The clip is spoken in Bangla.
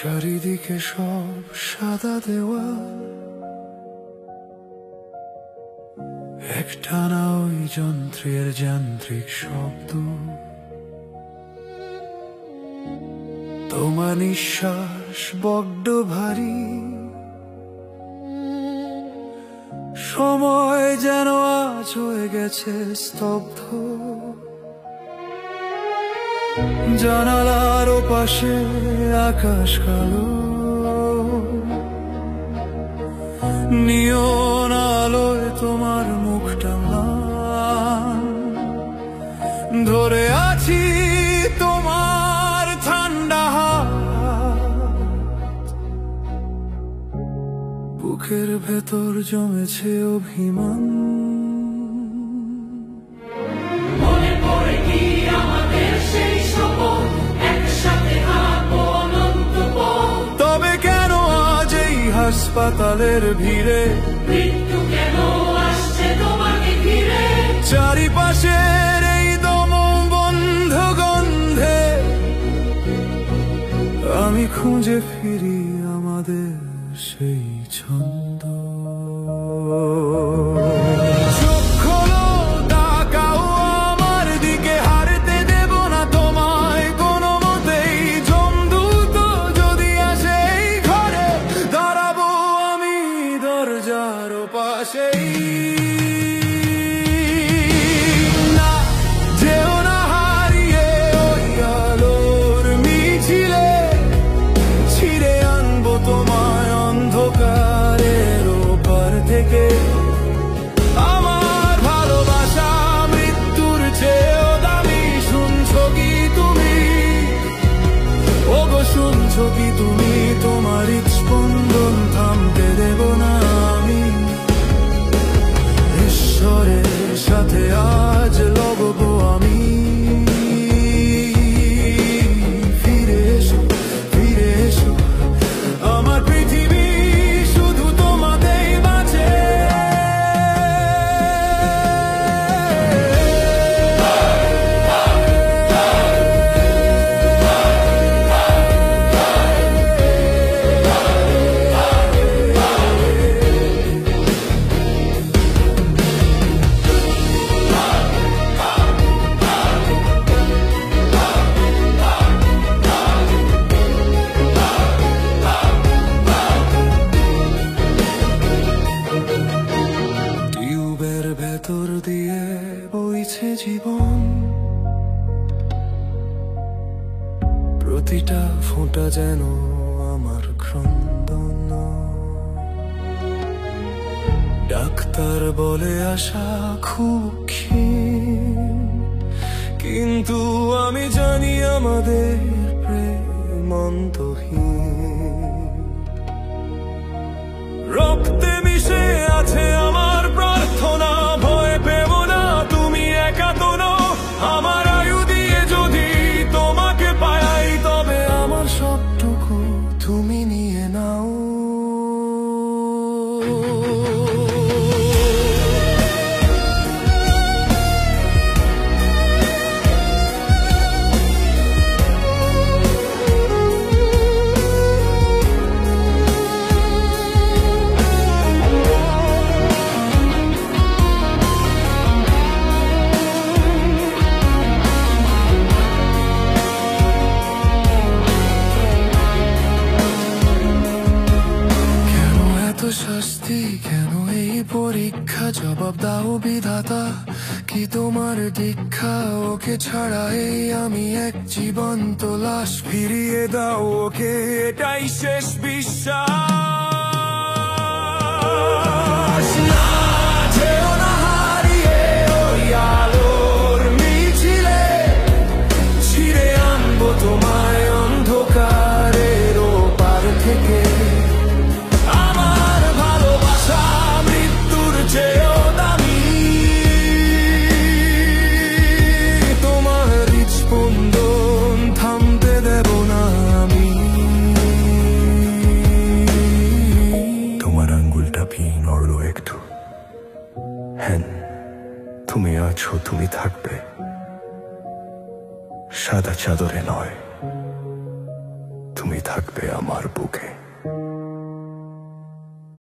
চারিদিকে সব সাদা দেওয়া, একটানা ওই যন্ত্রের যান্ত্রিক শব্দ। তোমার নিঃশ্বাস বড্ড ভারী, সময় যেন আজ হয়ে গেছে স্তব্ধ। জানালার ওপাশে আকাশ কালো, নিয়ন আলোয় তোমার মুখটা ম্লান। ধরে আছি তোমার ঠান্ডা হাত, বুকের ভেতর জমেছে অভিমান। তবে কেন আজ এই হাসপাতালের ভিড়ে, মৃত্যু কেন আসছে তোমাকে ঘিরে? চারিপাশের এই দম বন্ধ গন্ধে আমি খুঁজে ফিরি আমাদের সেই ছন্দ। চোখ খোলো, তাকাও আমার দিকে, হারতে দেব না তোমায় কোনো মতেই। জমদূত যদি আসে এই ঘরে, দাঁড়াবো আমি দরজার পাশেই। না, যেও না হারিয়ে ওই আলোর মিছিলে, ছিঁড়ে আনবো তোমায় অন্ধকারের ওপার থেকে। আমার ভালোবাসা মৃত্যুর চেয়েও দামি, শুনছো কি তুমি? ওগো শুনছো কি তুমি? তোমার হৃদস্পন্দন থামতে দেব না আমি। ঈশ্বরের সাথে আজ লড়বো আমি। ফিরে এসো, ফিরে এসো, আমার পৃথিবী শুধু তোমাতেই বাঁচে। টিউবের ভেতর দিয়ে বইছে জীবন, প্রতিটা ফোঁটা যেন আমার ক্রন্দন। ডাক্তার বলে আশা খুব ক্ষীণ, কিন্তু আমি জানি আমাদের প্রেম অন্তহীন। রক্তে মিশে আছে আমার প্রার্থনা, ভয় পেও না তুমি একা তো নও। আমার আয়ু দিয়ে যদি তোমাকে পাই, তবে আমার সবটুকু তুমি নিয়ে নাও। শাস্তি কেন এই পরীক্ষা? জবাব দাও বিধাতা, কি তোমার দীক্ষা? ওকে ছাড়া এই আমি এক জীবন্ত লাশ, ফিরিয়ে দাও ওকে, এটাই শেষ বিশ্বাস। না, যেও না হারিয়ে ওই আলোর মিছিলে, ছিঁড়ে আনবো তোমায় অন্ধকারের ওপার থেকে। চেয়েও দামি, তোমার হৃদস্পন্দন থামতে দেব না আমি। তোমার আঙ্গুলটা নড়লো একটু। হ্যাঁ, তুমি আছো, তুমি থাকবে, সাদা চাদরে নয়, তুমি থাকবে আমার বুকে।